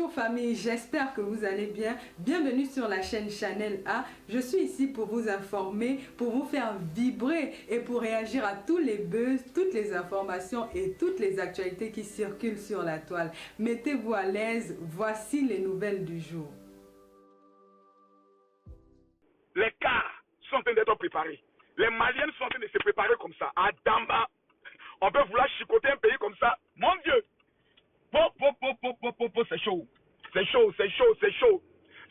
Bonjour famille, j'espère que vous allez bien. Bienvenue sur la chaîne Channel A. Je suis ici pour vous informer, pour vous faire vibrer et pour réagir à tous les buzz, toutes les informations et toutes les actualités qui circulent sur la toile. Mettez-vous à l'aise, voici les nouvelles du jour. Les cas sont en train d'être préparés. Les Maliens sont en train de se préparer comme ça. À Damba, on peut vouloir chicoter un pays comme ça. Mon Dieu! C'est chaud. C'est chaud, c'est chaud, c'est chaud.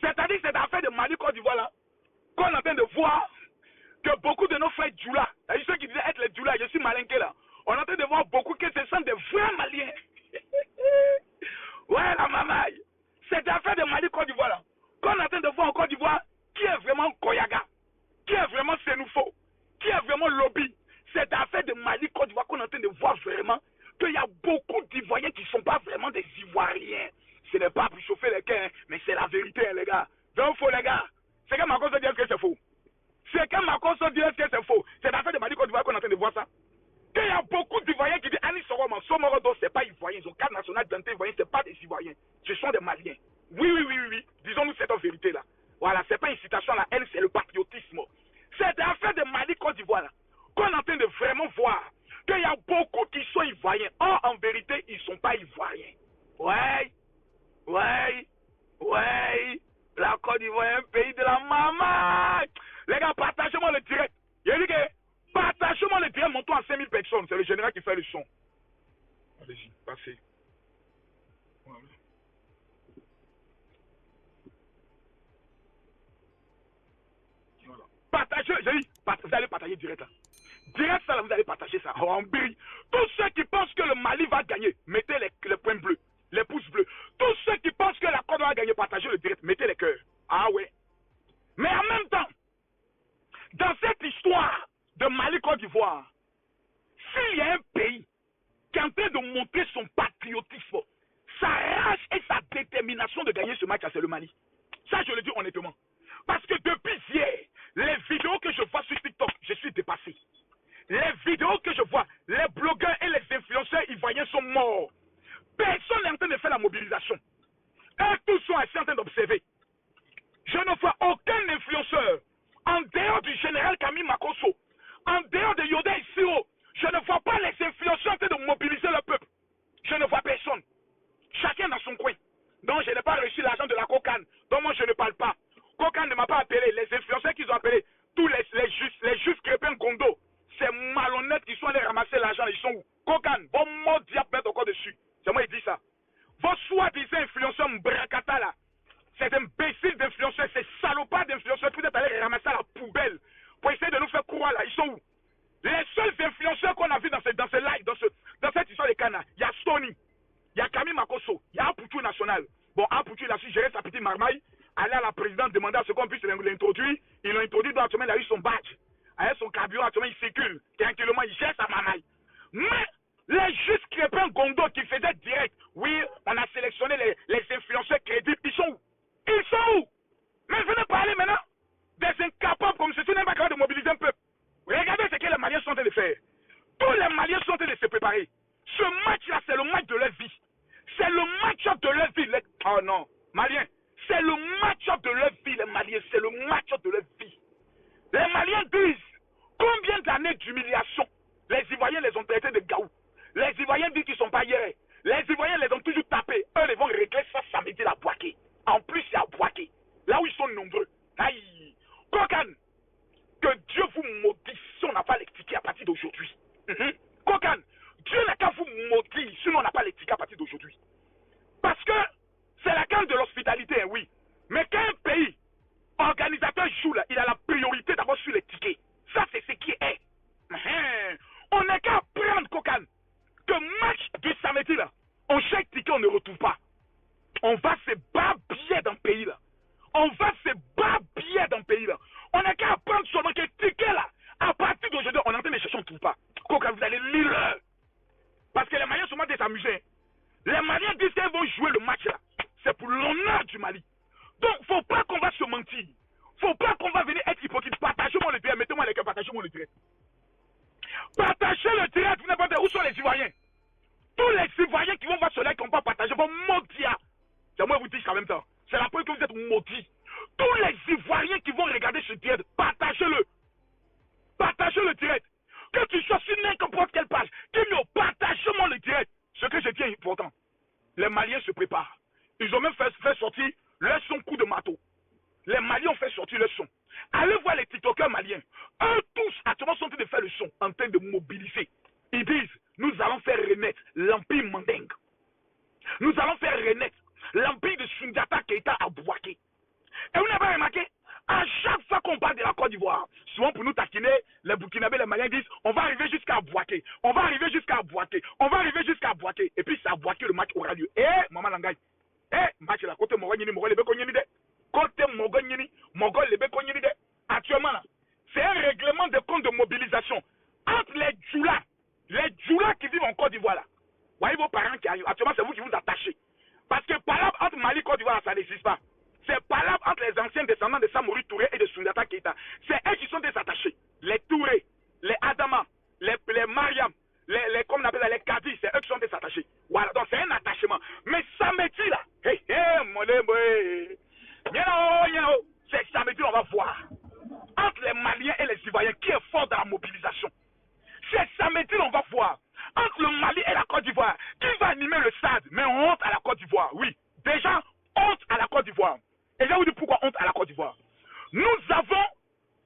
C'est-à-dire cette affaire de Mali-Côte d'Ivoire là, qu'on est en train de voir que beaucoup de nos frères Djoula, ceux qui disaient être les Djoula, je suis malinqué là, on est en train de voir beaucoup que ce sont des vrais Maliens. Ouais, la mamaille. Cette affaire de Mali-Côte d'Ivoire là, qu'on est en train de voir en Côte d'Ivoire, qui est vraiment Koyaga, qui est vraiment Sénoufo, qui est vraiment Lobby. Cette affaire de Mali-Côte d'Ivoire qu'on est en train de voir vraiment qu'il y a beaucoup d'Ivoiriens qui ne sont pas vraiment des Ivoiriens. Ce n'est pas pour chauffer les cœurs, mais c'est la vérité, les gars. Donc, faux, les gars. C'est que Macron se dit que c'est faux. C'est que Macron se dit que c'est faux. C'est l'affaire de Mali-Côte d'Ivoire qu'on est en train de voir ça. Qu'il y a beaucoup d'Ivoiriens qui disent Anis Soroman, Somorodo, c'est pas Ivoirien. Ils ont carte nationale d'identité ivoirienne, c'est pas des Ivoiriens. Ce sont des Maliens. Oui. Disons-nous cette vérité là. Voilà, c'est pas une citation à la haine, c'est le patriotisme. C'est l'affaire de Mali-Côte d'Ivoire là qu'on est en train de vraiment voir qu'il y a beaucoup qui sont Ivoiriens. Or, en vérité, ils ne sont pas Ivoiriens. Ouais. La Côte d'Ivoire est un pays de la maman. Les gars, partagez-moi le direct. Il a dit que partagez-moi le direct, montons à 5000 personnes. C'est le général qui fait le son. Allez-y, passez. Voilà. Partagez, j'ai dit, vous allez partager direct là. Direct ça là, vous allez partager ça. En brille. Tous ceux qui pensent que le Mali va gagner, mettez les points bleus, les pouces bleus. Tous ceux qui pensent que la Côte va gagner, partagez le direct, mettez les cœurs. Ah ouais. Mais en même temps, dans cette histoire de Mali-Côte d'Ivoire, s'il y a un pays qui est en train de montrer son patriotisme, sa rage et sa détermination de gagner ce match, c'est le Mali. Ça, je le dis honnêtement. Parce que depuis hier, les vidéos que je vois sur TikTok, je suis dépassé. Les vidéos que je vois, les blogueurs et les influenceurs ivoiriens sont morts. Personne n'est en train de faire la mobilisation. Eux tous sont assis en train d'observer. Je ne vois aucun influenceur, en dehors du général Camille Makosso, en dehors de Yoda et Siro, je ne vois pas les influenceurs en train de mobiliser le peuple. Je ne vois personne. Chacun dans son coin. Donc je n'ai pas reçu l'argent de la Kokane. Donc moi je ne parle pas. Kokane ne m'a pas appelé. Les influenceurs qu'ils ont appelés, tous les justes crépins Gondo, c'est malhonnêtes qui sont allés ramasser l'argent. Ils sont où? Kokane, bon mot diable mettre encore dessus. C'est moi qui dis ça. Vos soi-disant influenceurs Mbrakata là, ces imbéciles d'influenceurs, ces salopards d'influenceurs, vous êtes allés ramasser à la poubelle pour essayer de nous faire croire là. Ils sont où? Les seuls influenceurs qu'on a vus dans ce live, dans cette histoire de Cana, il y a Stony, il y a Camille Makosso, il y a Apoutou National. Bon, Apoutou, il a su gérer sa petite marmaille, aller à la présidente demander à ce qu'on puisse l'introduire. Ils l'ont introduit, donc actuellement, il a eu son badge. Avec son carburant, actuellement, il circule. Tranquillement, il gère sa marmaille. Mais, les justes crépins Gondo qui faisaient direct, oui, on a sélectionné les influenceurs crédibles, ils sont où? Ils sont où? Mais venez parler maintenant des incapables comme ceci, n'est pas capable de mobiliser un peuple. Regardez ce que les Maliens sont en train de faire. Tous les Maliens sont en train de se préparer. Ce match-là, c'est le match de leur vie. C'est le match-up de leur vie. Oh non, Maliens, c'est le match-up de leur vie, les Maliens. C'est le match-up de leur vie. Les Maliens disent combien d'années d'humiliation les Ivoiriens les ont traités de gaou. Les Ivoiriens disent qu'ils ne sont pas hier. Les Ivoiriens les ont toujours tapés. Eux, ils vont régler ça samedi à Boaké. En plus, c'est à Boaké. Là où ils sont nombreux. Aïe. Kokane, que Dieu vous maudisse si on n'a pas les tickets à partir d'aujourd'hui. Kokane, Dieu n'a qu'à vous maudire si on n'a pas les tickets à partir d'aujourd'hui. Parce que c'est la carte de l'hospitalité, hein, oui. Mais quand un pays organisateur joue là, il a la priorité d'abord sur les tickets. Ça, c'est ce qui est. On n'a qu'à prendre, Kokane, que match de samedi là, on chaque ticket, on ne retrouve pas. On va se babiller dans le pays là. On va se babiller dans le pays là. On n'a qu'à prendre seulement que ticket là. À partir d'aujourd'hui, on est en train de chercher, on ne trouve pas. Kokane, vous allez lire. Parce que les Maliens sont en train de s'amuser. Les Maliens disent qu'ils vont jouer le match là. C'est pour l'honneur du Mali. Donc, faut pas qu'on va se mentir. Faut pas qu'on va venir être hypocrite. Partagez-moi le direct. Mettez-moi les cœurs, partagez-moi le direct. Partagez le direct. Vous n'avez pas dit où sont les Ivoiriens. Tous les Ivoiriens qui vont voir ce live qui n'ont pas partagé vont maudire. C'est moi vous dire. en même temps. C'est la preuve que vous êtes maudits. Tous les Ivoiriens qui vont regarder ce direct, partagez-le. Partagez le direct. Que tu sois sur n'importe quelle page, partagez-moi le direct. Ce que je dis est important. Les Maliens se préparent. Ils ont même fait sortir leur son coup de marteau. Les Maliens ont fait sortir le son. Allez voir les TikTokers maliens. Eux tous, actuellement, sont en train de faire le son, en train de mobiliser. Ils disent, nous allons faire renaître l'empire mandingue. Nous allons faire renaître l'empire de Sundiata Keita à Bouaké. Et vous n'avez pas remarqué, à chaque fois qu'on parle de la Côte d'Ivoire, souvent pour nous taquiner, les Burkinabés, les Maliens disent, on va arriver jusqu'à Bouaké. On va arriver jusqu'à Bouaké. On va arriver jusqu'à Bouaké. Et puis c'est à Bouaké le match aura lieu. Eh, Maman Langaï. Eh, match là, côté Mogol, Mogol, côté Mogol, actuellement là, c'est un règlement de compte de mobilisation entre les Djoula qui vivent en Côte d'Ivoire là. Voyez vos parents qui arrivent. Actuellement, c'est vous qui vous attachez. Parce que par là, entre Mali et Côte d'Ivoire, ça n'existe pas. C'est par là entre les anciens descendants de Samori Touré et de Sundiata Keita. C'est eux qui sont désattachés. Les Touré, les Adama, les Mariam, comme on appelle ça, les Kadi, c'est eux qui sont désattachés. Voilà, donc c'est un attachement. Mais samedi là, c'est samedi, on va voir. Entre les Maliens et les Ivoiriens, qui est fort dans la mobilisation. C'est samedi, on va voir. Entre le Mali et la Côte d'Ivoire, qui va animer le stade? Mais honte à la Côte d'Ivoire, oui. Déjà, honte à la Côte d'Ivoire. Et je vais vous dire pourquoi honte à la Côte d'Ivoire. Nous avons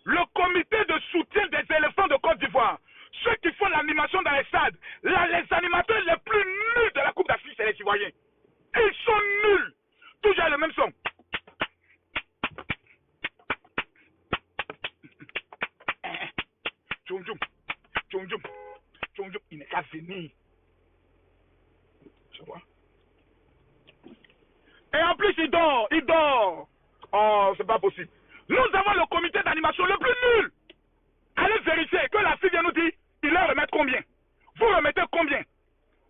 le comité de soutien des éléphants de Côte d'Ivoire. Ceux qui font l'animation dans les stades. Là, les animateurs les plus nuls de la Coupe d'Afrique, c'est les Ivoiriens. Ils sont nuls. Toujours le même son. Tchoum tchoum. Tchoum tchoum. Tchoum tchoum. Il n'est qu'à venir. Tu vois? Et en plus, il dort. Il dort. Oh, c'est pas possible. Nous avons le comité d'animation le plus nul. Allez vérifier que la fille vient nous dire, il leur remet combien? Vous remettez combien?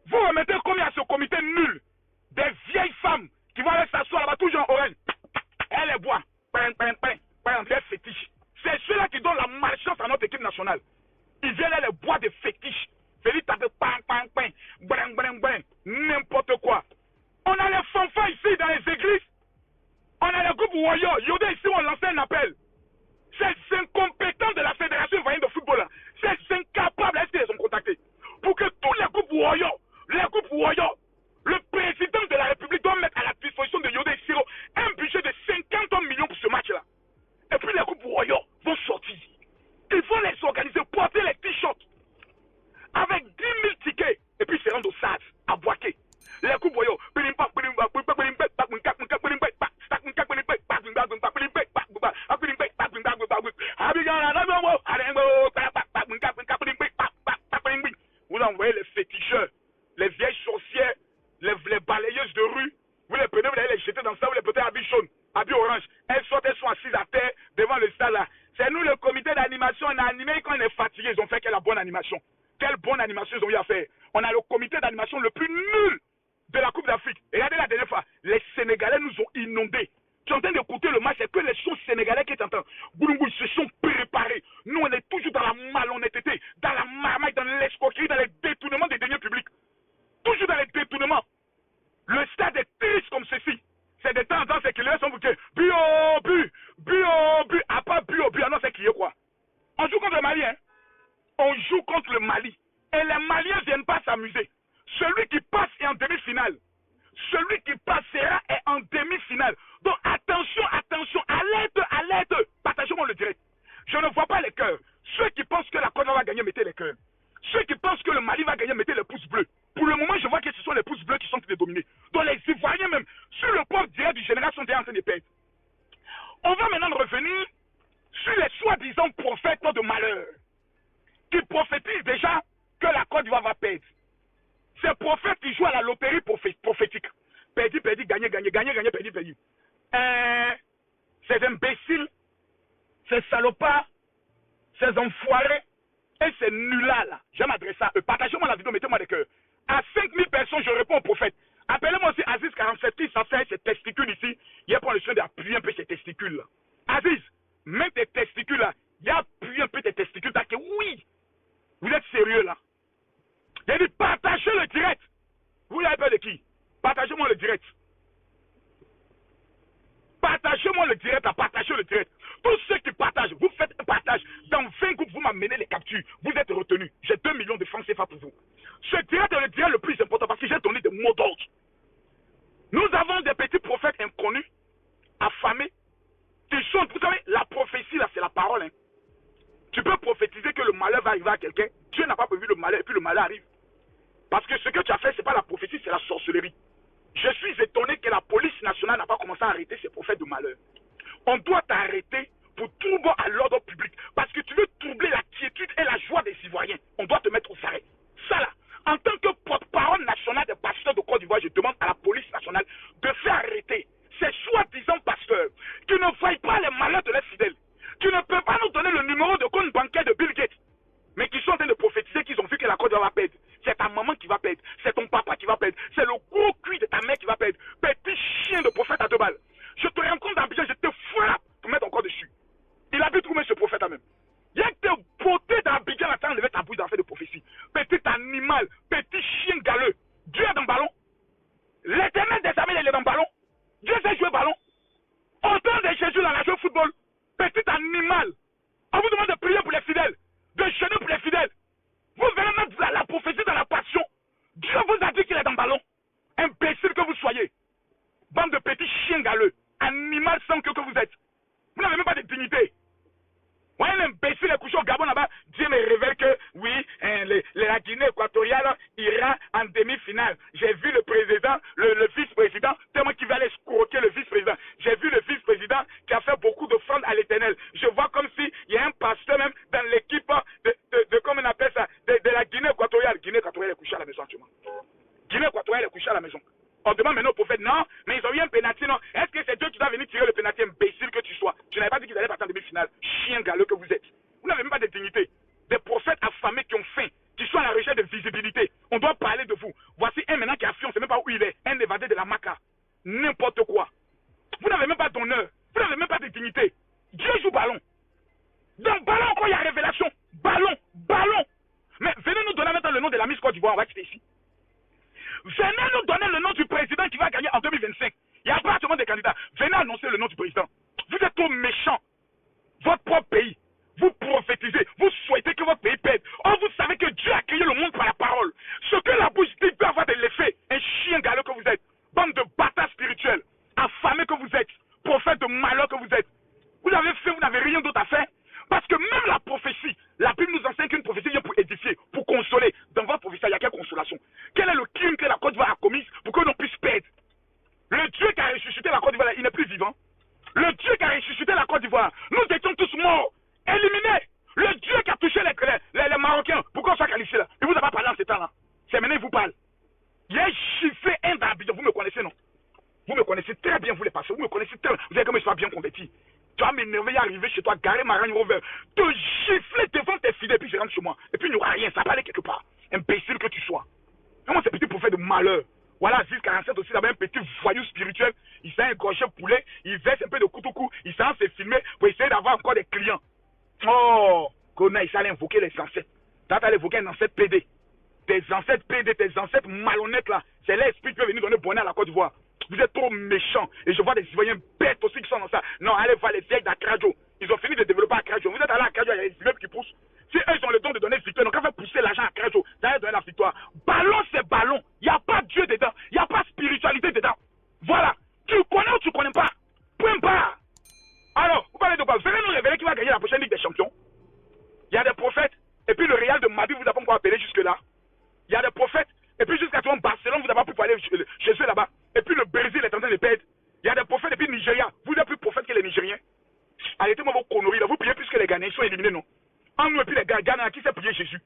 Vous remettez combien à ce comité nul? Des vieilles femmes qui vont aller s'asseoir là-bas, toujours en oreille. Elle les boit. Des fétiches. C'est ceux-là qui donnent la malchance à notre équipe nationale. Ils viennent les boire des fétiches. Félix tape n'importe quoi. On a les fanfares ici dans les églises. On a le groupe Warrior. Yodé ici, on lançait un appel. Ces incompétents de la Fédération ivoirienne de football, ces incapables, est-ce qu'ils les ont contactés? Pour que tous les groupes Warrior, le président de la République doit mettre à la disposition de Yodé Siro un budget de 50 millions pour ce match-là. Et puis les groupes Warrior vont sortir. Ils vont les organiser, porter les t-shirts avec 10 000 tickets. Et puis se rendre au SAD, à Bouaké. Les groupes Warrior, vous envoyez les féticheurs, les vieilles sorcières, les balayeuses de rue, vous les prenez, vous allez les jeter dans ça, vous les portez à habit jaune, habit orange. Elles sortent, elles sont assises à terre devant le stade là. C'est nous le comité d'animation, on a animé quand on est fatigué, ils ont fait quelle bonne animation. Quelle bonne animation ils ont eu à faire. On a le comité d'animation le plus nul de la Coupe d'Afrique. Regardez la dernière fois, les Sénégalais nous ont inondés. Tu es en train d'écouter le match, c'est que les choses sénégalais qui t'entendent. Boulungu, ils se sont préparés. Nous, on est toujours dans la malhonnêteté, dans la marmaille, dans l'escroquerie, dans les détournements des deniers publics. Toujours dans les détournements. Le stade est triste comme ceci. C'est de temps en temps, c'est qu'ils sont bouqués. But, à part but, non, c'est crié quoi. On joue contre le Mali, hein. On joue contre le Mali. Et les Maliens ne viennent pas s'amuser. Celui qui passe est en demi-finale. Celui qui passera est en demi-finale. Donc attention, alerte. Partagez-moi le direct. Je ne vois pas les cœurs. Ceux qui pensent que la Côte d'Ivoire va gagner, mettez les cœurs. Ceux qui pensent que le Mali va gagner, mettez les pouces bleus. Pour le moment, je vois que ce sont les pouces bleus qui sont en train de dominer. Donc les Ivoiriens même, sur le port direct du général, sont déjà en train de perdre. On va maintenant revenir sur les soi-disant prophètes de malheur qui prophétisent déjà que la Côte d'Ivoire va perdre. Ces prophètes qui jouent à la loterie prophétique. Perdu, gagné, perdu. Ces imbéciles, ces salopards, ces enfoirés et ces nuls-là, je m'adresse à eux. Partagez-moi la vidéo, mettez-moi des cœurs. À 5000 personnes, je réponds aux prophètes. Appelez-moi aussi Aziz 47 qui s'en fait ses testicules ici. Il a pas le soin d'appuyer un peu ses testicules là. Aziz, mets tes testicules là. Il a appuyé un peu tes testicules. T'as que oui, vous êtes sérieux là. J'ai dit partagez le direct. Vous avez peur de qui? Partagez-moi le direct. Partagez-moi le direct, partagez le direct. Tous ceux qui partagent, vous faites un partage. Dans 20 groupes, vous m'amenez les captures. Vous êtes retenus. J'ai 2 millions de francs CFA pour vous. Ce direct est le direct le plus important parce que j'ai donné des mots d'ordre. Nous avons des petits prophètes inconnus, affamés, qui sont, vous savez, la prophétie là, c'est la parole. Hein. Tu peux prophétiser que le malheur va arriver à quelqu'un. Dieu n'a pas prévu le malheur et puis le malheur arrive. Parce que ce que tu as fait, ce n'est pas la prophétie, c'est la sorcellerie. Je suis étonné que la police nationale n'a pas commencé à arrêter ces prophètes de malheur. On doit t'arrêter pour trouble à l'ordre public. Parce que tu veux troubler la quiétude et la joie des Ivoiriens. On doit te mettre au arrêt. Ça là, en tant que porte-parole nationale des pasteurs de Côte d'Ivoire, je demande à la police nationale de faire arrêter ces soi-disant pasteurs qui ne voient pas les malheurs de leurs fidèles. Tu ne peux pas nous donner le numéro de compte bancaire de Bill Gates, mais qui sont en train de prophétiser qu'ils ont vu que la Côte d'Ivoire va perdre. C'est ta maman qui va perdre, c'est ton papa qui va perdre, c'est le gros cul de ta mère qui va perdre. Petit chien de prophète à 2 balles. Je te rencontre d'Abidjan, je te frappe pour mettre encore dessus. Il habite où, ce prophète là même? Il y a que tes beautés d'Abidjan à enlever ta bouche dans fait de prophétie. Petit animal, petit chien galeux. Dieu est dans le ballon. L'éternel des armées, il est dans le ballon. Dieu sait jouer ballon. Autant de Jésus là, la joué au football. Petit animal. On vous demande de prier pour les fidèles, de jeûner pour les fidèles. Vous venez mettre la prophétie dans la passion. Dieu vous a dit qu'il est dans le ballon. Imbécile que vous soyez. Bande de petits chiens galeux. Animal sans que vous êtes. Vous n'avez même pas de dignité. Ouais, un imbécile est couché au Gabon là-bas. Dieu me révèle que, oui, la Guinée équatoriale ira en demi-finale. J'ai vu le président, le vice-président, tellement qu'il va aller escroquer le vice-président. J'ai vu le vice-président qui a fait beaucoup d'offrandes à l'Éternel. Je vois comme s'il y a un pasteur même dans l'équipe de comment on appelle ça, de la Guinée équatoriale. Guinée équatoriale est couchée à la maison actuellement. Guinée équatoriale est couchée à la maison. On demande maintenant au prophète, non, mais ils ont eu un pénalty, non. Est-ce que c'est Dieu qui doit venir tirer le pénalty, imbécile que tu sois? Tu n'avais pas dit qu'ils allaient partir en demi-finale. Chien galeux que vous êtes. Vous n'avez même pas de dignité. Des prophètes affamés qui ont faim, qui sont à la recherche de visibilité. On doit parler de vous. Voici un maintenant qui a fui, on ne sait même pas où il est. Un évadé de la Maca. N'importe quoi. Vous n'avez même pas d'honneur. Vous n'avez même pas de dignité. Dieu joue ballon. Dans le ballon, quand il y a révélation. Ballon, ballon. Mais venez nous donner maintenant le nom de la Miss Côte d'Ivoire, on va quitter ici. Venez nous donner le nom du président qui va gagner en 2025. Il n'y a pas seulement des candidats. Venez annoncer le nom du président. Vous êtes trop méchants. Votre propre pays. Vous prophétisez. Vous souhaitez que votre pays perde. Or, vous savez que Dieu a créé le monde par la parole. Ce que la bouche dit peut avoir de l'effet. Un chien galeux que vous êtes. Bande de bâtards spirituels. Affamés que vous êtes. Prophètes de malheur que vous êtes. Vous avez fait, vous n'avez rien d'autre à faire. Parce que même la prophétie, la Bible nous enseigne qu'une prophétie vient pour édifier, pour consoler. Dans votre prophétie, il n'y a quelle consolation? Quel est le crime que la Côte d'Ivoire a commis pour que l'on puisse perdre? Le Dieu qui a ressuscité la Côte d'Ivoire, il n'est plus vivant. Le Dieu qui a ressuscité la Côte d'Ivoire, nous étions tous morts, éliminés. Le Dieu qui a touché les Marocains, pourquoi on soit qualifié là? Il ne vous a pas parlé en ce temps-là. C'est maintenant qu'il vous parle. Il a chiffré un d'Abidjan, vous me connaissez, non? Vous me connaissez très bien, vous les pasteurs, vous me connaissez très bien. Vous savez comment je suis bien converti. Tu vas m'énerver, arriver chez toi, garer ma Range Rover, te gifler devant tes fidèles, puis je rentre chez moi. Et puis il n'y aura rien, ça va aller quelque part. Imbécile que tu sois. Comment ces petits prophètes de malheur? Voilà, 1047 aussi, là-bas, un petit voyou spirituel. Il s'est égorgé poulet, il verse un peu de coutou, il s'est fait filmer pour essayer d'avoir encore des clients. Oh, Kona, il s'allait invoquer les ancêtres. Tu vas aller invoquer un ancêtre PD. Tes ancêtres PD, tes ancêtres malhonnêtes là, c'est l'esprit qui peut venir donner bonheur à la Côte d'Ivoire. Vous êtes trop méchants. Et je vois des Ivoiriens bêtes aussi qui sont dans ça. Non, allez voir les vieilles d'Akrajo. Ils ont fini de développer Akrajo. Vous êtes allé à Akrajo, il y a des immeubles qui poussent. Si eux, ils ont le don de donner victoire, donc on va pousser l'argent à Akrajo. Ça va donner la victoire. Ballon, c'est ballon. Il n'y a pas Dieu dedans. Il n'y a pas spiritualité dedans. Voilà. Tu connais ou tu ne connais pas? Point barre. Alors, vous parlez de quoi? Vous allez nous révéler qui va gagner la prochaine Ligue des Champions. Il y a des prophètes. Et puis le Real de Madrid, vous n'avez pas encore appelé jusque-là. Il y a des prophètes. Et puis jusqu'à toi, Barcelone, vous n'avez pas pu aller chez eux là-bas. Et puis le Brésil est en train de perdre. Il y a des prophètes. Et puis Nigeria. Vous êtes plus prophètes que les Nigériens. Arrêtez-moi vos conneries là. Vous priez plus que les Ghanéens. Ils sont éliminés, non? Entre nous et puis les Ghanéens, qui sait prier Jésus?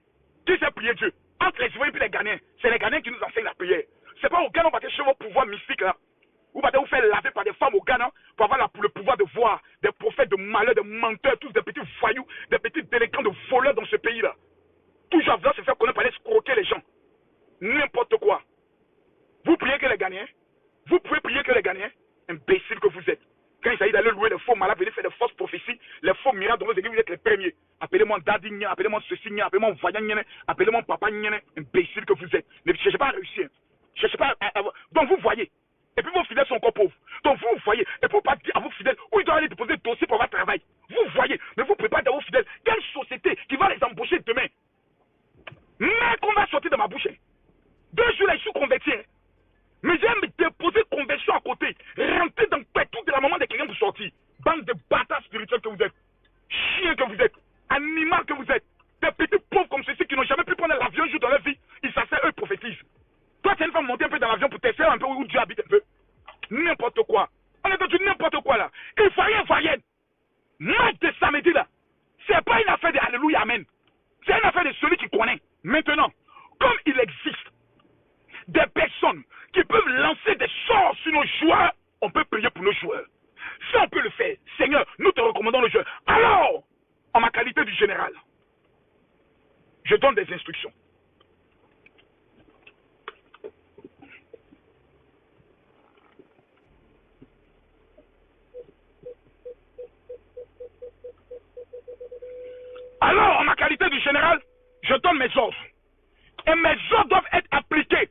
Qui sait prier Dieu? Entre les Ivoiriens et puis les Ghanéens. C'est les Ghanéens qui nous enseignent la prière. C'est pas au Ghana, on va chercher vos pouvoirs mystiques là. Vous allez vous faire laver par des femmes au Ghana pour avoir le pouvoir de voir des prophètes de malheur, de menteurs, tous des petits voyous, des petits délinquants de voleurs dans ce pays-là. Toujours vouloir se faire connaître par les escroquer les gens. N'importe quoi. Vous priez que les Ghanéens? Vous pouvez prier que les Ghanéens? Imbéciles que vous êtes. Quand il s'agit d'aller louer les faux malades, venir faire des fausses prophéties, les faux miracles dans vos églises, vous êtes les premiers. Appelez-moi Dadi, appelez-moi ceci, appelez-moi Voyant, appelez-moi Papa, imbécile que vous êtes. Ne cherchez pas à réussir. Cherchez pas à... Donc vous voyez, Et puis vos fidèles sont encore pauvres. Donc vous voyez, et pour pas dire à vos fidèles où ils doivent aller déposer le dossier pour avoir travail. Vous voyez, mais vous préparez à vos fidèles quelle société qui va les embaucher demain. Mais qu'on va sortir de ma bouche. 2 jours là, je suis converti. Mais j'ai me déposer conversion à côté. Rentrer dans tout de la maman de quelqu'un pour sortir. Bande de bâtards spirituels que vous êtes. Chiens que vous êtes. Animaux que vous êtes. Des petits pauvres comme ceux-ci qui n'ont jamais pu prendre l'avion un jour dans leur vie. Ils s'asseyent, eux, prophétisent. Toi, tu as une femme monter un peu dans l'avion pour tester un peu où Dieu habite un peu. N'importe quoi. On est dans du n'importe quoi là. Il faut rien. Match de samedi là. C'est pas une affaire de Alléluia, Amen. C'est une affaire de celui qui connaît. Maintenant, comme il existe des personnes qui peuvent lancer des sorts sur nos joueurs, on peut prier pour nos joueurs. Si on peut le faire, Seigneur, nous te recommandons le jeu. Alors, en ma qualité du général, je donne des instructions. Alors, en ma qualité du général, je donne mes ordres. Et mes ordres doivent être appliqués.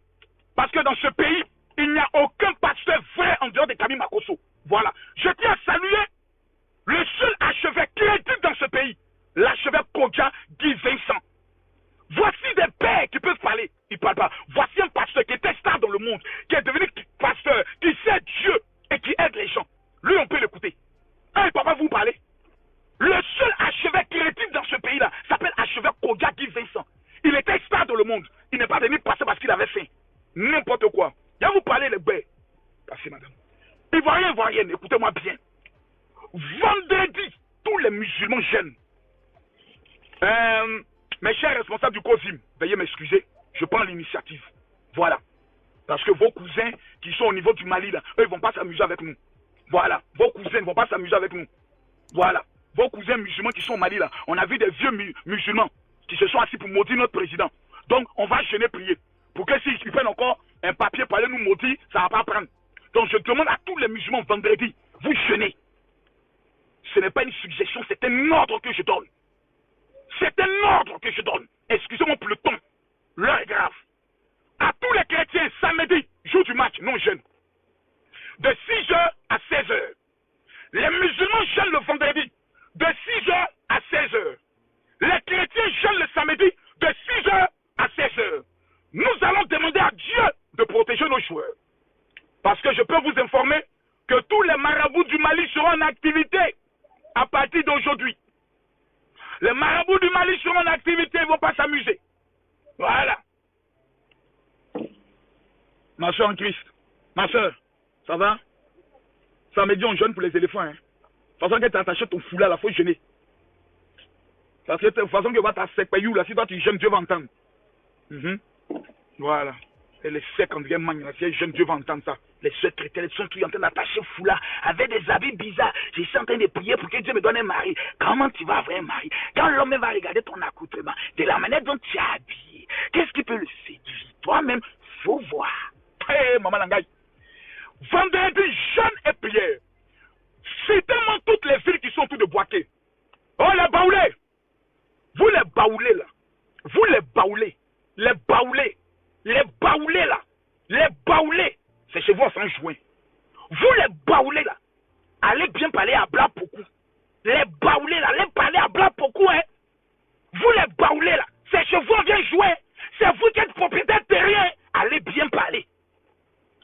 Parce que dans ce pays, il n'y a aucun pasteur vrai en dehors de Camille Makosso. Voilà. Je tiens à saluer le seul archevêque crédible dans ce pays, l'archevêque Kodja Guy Vincent. Voici des pères qui peuvent parler. Ils ne parlent pas. Voici un pasteur qui était star dans le monde, qui est devenu pasteur, qui sait Dieu et qui aide les gens. Lui, on peut l'écouter. Il ne peut pas vous parler. Le seul archevêque crédible dans ce pays-là s'appelle archevêque Kodja Guy Vincent. Il était star dans le monde. Il n'est pas venu passer parce qu'il avait faim. N'importe quoi. Il va vous parler les bêtes. Passez, madame. Ivoirienne, écoutez-moi bien. Vendredi, tous les musulmans jeunes. Mes chers responsables du COSIM, veuillez m'excuser. Je prends l'initiative. Voilà. Parce que vos cousins qui sont au niveau du Mali, là, eux, ils ne vont pas s'amuser avec nous. Voilà. Vos cousins ne vont pas s'amuser avec nous. Voilà. Vos cousins musulmans qui sont au Mali, là, on a vu des vieux musulmans qui se sont assis pour maudire notre président. Donc, on va jeûner, prier. Pour que s'ils prennent encore un papier pour aller nous maudire, ça ne va pas prendre. Donc, je demande à tous les musulmans vendredi, vous jeûnez. Ce n'est pas une suggestion, c'est un ordre que je donne. C'est un ordre que je donne. Excusez-moi pour le ton. L'heure est grave. À tous les chrétiens, samedi, jour du match, non jeûne. De 6h à 16h. Les musulmans jeûnent le vendredi. De 6h à 16h. Les chrétiens jeûnent le samedi. De 6h à 16h. Nous allons demander à Dieu de protéger nos joueurs. Parce que je peux vous informer que tous les marabouts du Mali seront en activité à partir d'aujourd'hui. Les marabouts du Mali seront en activité, ils ne vont pas s'amuser. Voilà. Ma soeur en Christ. Ma soeur, ça va? Samedi, on jeûne pour les éléphants. Hein. De toute façon, que tu attaché ton foulard, là, il faut jeûner. Parce que de toute façon, que tu vas t'asseoir là, si toi tu jeûnes, Dieu va entendre. Voilà. Et les secs, on dirait magne, si les jeunes, Dieu va entendre ça. Les soeurs chrétiennes sont tous en train d'attacher foulard avec des habits bizarres. Je suis en train de prier pour que Dieu me donne un mari. Comment tu vas avoir un mari? Quand l'homme va regarder ton accoutrement, de la manière dont tu es habillé, qu'est-ce qui peut le séduire? Toi-même, faut voir. Hé, maman Langaï. Vendredi, jeûne et prière. C'est tellement toutes les villes qui sont toutes de Boaké. Oh, les baoulés! Vous les baoulés là. Vous les baoulés. Les baoulés. Les baoulés là. Les baoulés. C'est chez vous en juin. Vous les baoulés là. Allez bien parler à Bla Pokou. Les baoulés là. Allez parler à Bla Pokou, hein. Vous les baoulés là. C'est chez vous on vient jouer. C'est vous qui êtes propriétaire de rien. Allez bien parler.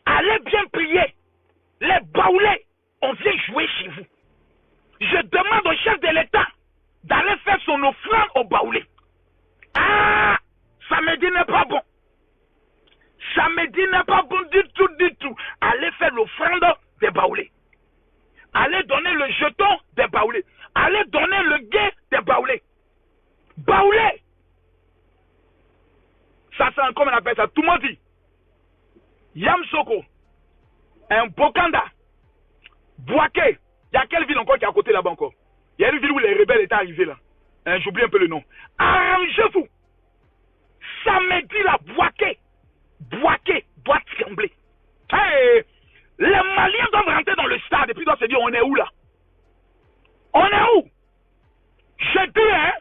Allez bien prier. Les baoulés. On vient jouer chez vous. Je demande au chef de l'État d'aller faire son offrande au baoulé. Ah! Samedi n'est pas bon. Samedi n'est pas bon du tout. Allez faire l'offrande des baoulés. Allez donner le jeton des baoulés. Allez donner le guet des baoulés. Baoulé! Ça, c'est comment on appelle ça? Tout le monde dit. Yamsoko. Un Bokanda. Boaké. Il y a quelle ville encore qui est à côté là-bas encore? Il y a une ville où les rebelles étaient arrivés là. J'oublie un peu le nom. Arrangez-vous. Samedi là, Boaké doit trembler. Hey, les Maliens doivent rentrer dans le stade et puis doivent se dire on est où là? On est où? Je dis, hein,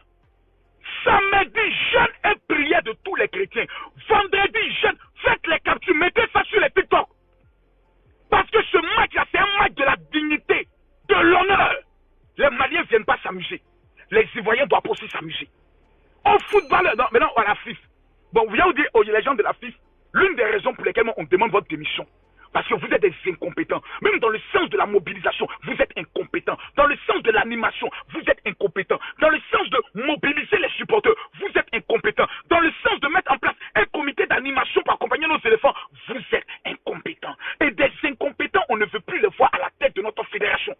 samedi, jeûne et prière de tous les chrétiens. Vendredi, jeûne, faites les captures, mettez ça sur les TikTok. Parce que ce match-là, c'est un match de la dignité, de l'honneur. Les Maliens ne viennent pas s'amuser. Les Ivoiriens doivent aussi s'amuser. Au football, non, maintenant, à la FIF. Bon, vous voyez dire aux gens de la FIF, l'une des raisons pour lesquelles on demande votre démission, parce que vous êtes des incompétents. Même dans le sens de la mobilisation, vous êtes incompétents. Dans le sens de l'animation, vous êtes incompétents. Dans le sens de mobiliser les supporters, vous êtes incompétents. Dans le sens de mettre en place un comité d'animation pour accompagner nos éléphants, vous êtes incompétents. Et des incompétents, on ne veut plus les voir à la tête de notre fédération.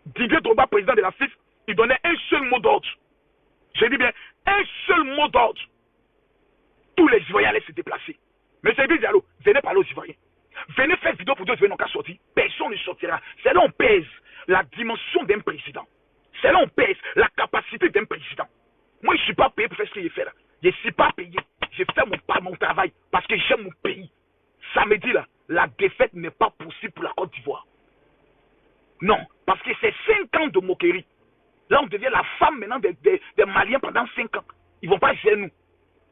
Didier Drogba, président de la FIF, il donnait un seul mot d'ordre. J'ai dit bien, un seul mot d'ordre. Tous les Ivoiriens allaient se déplacer. Mais c'est bien, venez parler aux Ivoiriens. Venez faire vidéo pour Dieu, venez qu'à sortir. Personne ne sortira. C'est là on pèse la dimension d'un président. C'est là on pèse la capacité d'un président. Moi, je ne suis pas payé pour faire ce que j'ai fait là. Je ne suis pas payé. J'ai fait mon travail parce que j'aime mon pays. Samedi là, la défaite n'est pas possible pour la Côte d'Ivoire. Non, parce que c'est 5 ans de moquerie. Là, on devient la femme maintenant des Maliens pendant 5 ans. Ils ne vont pas gérer nous.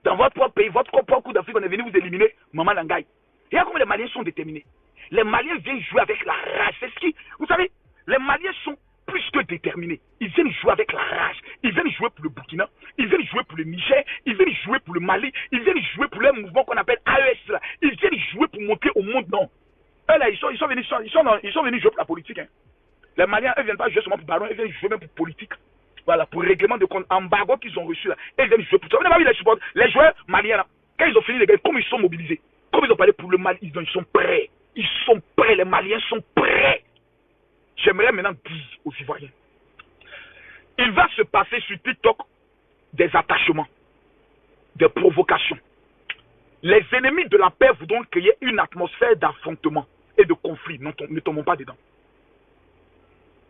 Dans votre propre pays, votre propre coup d'Afrique, on est venu vous éliminer, Maman Langaï. Regarde comment les Maliens sont déterminés. Les Maliens viennent jouer avec la rage. C'est ce qui, vous savez, les Maliens sont plus que déterminés. Ils viennent jouer avec la rage. Ils viennent jouer pour le Burkina. Ils viennent jouer pour le Niger. Ils viennent jouer pour le Mali. Ils viennent jouer pour le mouvement qu'on appelle AES. Là. Ils viennent jouer pour montrer au monde, non. Eux là, ils sont venus jouer pour la politique. Hein. Les Maliens, eux, viennent pas jouer seulement pour ballon, ils viennent jouer même pour politique. Voilà, pour règlement de compte, embargo qu'ils ont reçu là. Ils viennent jouer pour ça. Vous n'avez pas vu les supporters, les joueurs maliens là, quand ils ont fini les gars, comme ils sont mobilisés, comme ils ont parlé pour le Mali, ils sont prêts. Ils sont prêts, les Maliens sont prêts. J'aimerais maintenant dire aux Ivoiriens, il va se passer sur TikTok des attachements, des provocations. Les ennemis de la paix voudront créer une atmosphère d'affrontement et de conflit. Ne tombons pas dedans.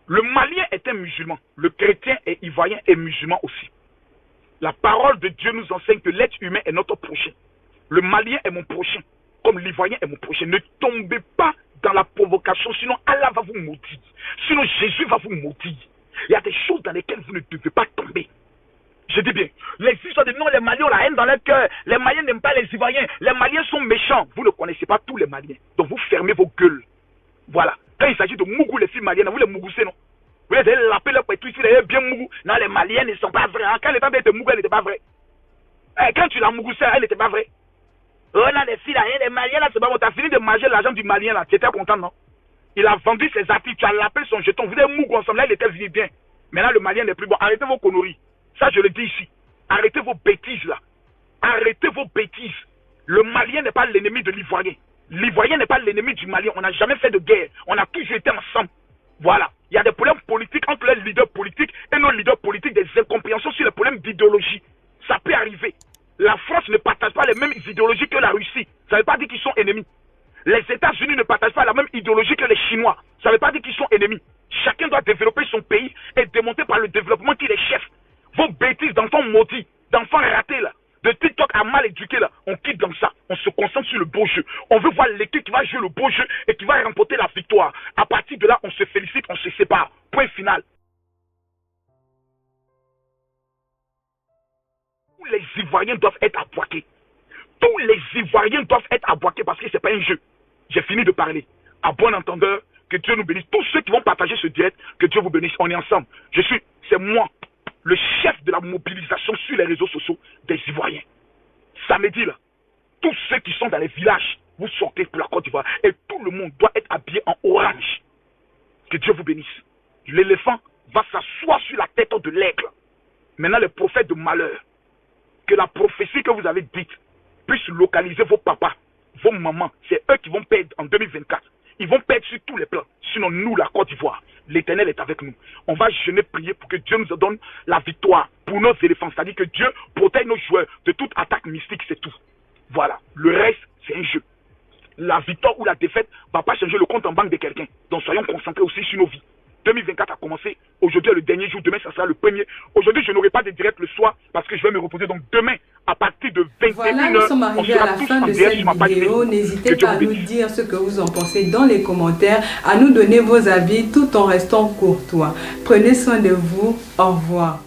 Le Malien est un musulman. Le chrétien et ivoirien est musulman aussi. La parole de Dieu nous enseigne que l'être humain est notre prochain. Le Malien est mon prochain, comme l'Ivoirien est mon prochain. Ne tombez pas dans la provocation, sinon Allah va vous maudire. Sinon Jésus va vous maudire. Il y a des choses dans lesquelles vous ne devez pas tomber. Je dis bien, les histoires de non, les Maliens ont la haine dans leur cœur. Les Maliens n'aiment pas les Ivoiriens. Les Maliens sont méchants. Vous ne connaissez pas tous les Maliens. Donc vous fermez vos gueules. Voilà. Quand il s'agit de Mougou, les filles maliennes, vous les Mougoussez, non? Vous les avez lapé leur pétou, ils sont bien Mougou. Non, les Maliens ne sont pas vrais. Hein? Quand les femmes étaient Mougou, elles n'étaient pas vraies. Quand tu l'as Mougoussé, elle n'était pas vraie. Oh là, les filles là, les Maliens là, c'est pas bon. T'as fini de manger l'argent du Malien là. Tu étais content, non? Il a vendu ses actifs, tu as lapé son jeton. Vous êtes Mougou ensemble, là, il était venu bien. Maintenant, le Malien n'est plus bon. Arrêtez vos conneries. Ça, je le dis ici. Arrêtez vos bêtises là. Arrêtez vos bêtises. Le Malien n'est pas l'ennemi de l'Ivoirien. L'Ivoirien n'est pas l'ennemi du Malien. On n'a jamais fait de guerre. On a toujours été ensemble. Voilà. Il y a des problèmes politiques entre les leaders politiques et nos leaders politiques, des incompréhensions sur les problèmes d'idéologie. Ça peut arriver. La France ne partage pas les mêmes idéologies que la Russie. Ça ne veut pas dire qu'ils sont ennemis. Les États-Unis ne partagent pas la même idéologie que les Chinois. Ça ne veut pas dire qu'ils sont ennemis. Chacun doit développer son pays et démontrer par le développement qu'il est chef. Vos bêtises d'enfants maudits, d'enfants ratés là, de TikTok à mal éduqués là, on quitte dans ça. On se concentre sur le beau jeu. On veut voir l'équipe qui va jouer le beau jeu et qui va remporter la victoire. À partir de là, on se félicite, on se sépare. Point final. Tous les Ivoiriens doivent être aboiqués. Tous les Ivoiriens doivent être aboiqués parce que ce n'est pas un jeu. J'ai fini de parler. À bon entendeur, que Dieu nous bénisse. Tous ceux qui vont partager ce direct, que Dieu vous bénisse. On est ensemble. C'est moi, le chef de la mobilisation sur les réseaux sociaux des Ivoiriens. Samedi là, tous ceux qui sont dans les villages, vous sortez pour la Côte d'Ivoire. Et tout le monde doit être habillé en orange. Que Dieu vous bénisse. L'éléphant va s'asseoir sur la tête de l'aigle. Maintenant, les prophètes de malheur, que la prophétie que vous avez dite puisse localiser vos papas, vos mamans. C'est eux qui vont perdre en 2024. Ils vont perdre sur tous les plans. Sinon, nous, la Côte d'Ivoire, l'Éternel est avec nous. On va jeûner, prier pour que Dieu nous donne la victoire pour nos éléphants. C'est-à-dire que Dieu protège nos joueurs de toute attaque mystique, c'est tout. Voilà. Le reste, c'est un jeu. La victoire ou la défaite ne va pas changer le compte en banque de quelqu'un. Donc, soyons concentrés aussi sur nos vies. 2024 a commencé. Aujourd'hui est le dernier jour. Demain, ça sera le premier. Aujourd'hui, je n'aurai pas de direct le soir parce que je vais me reposer. Donc, demain, à partir de 21h, voilà, nous sommes arrivés à la fin de cette vidéo. N'hésitez pas à nous dire ce que vous en pensez dans les commentaires, à nous donner vos avis tout en restant courtois. Prenez soin de vous. Au revoir.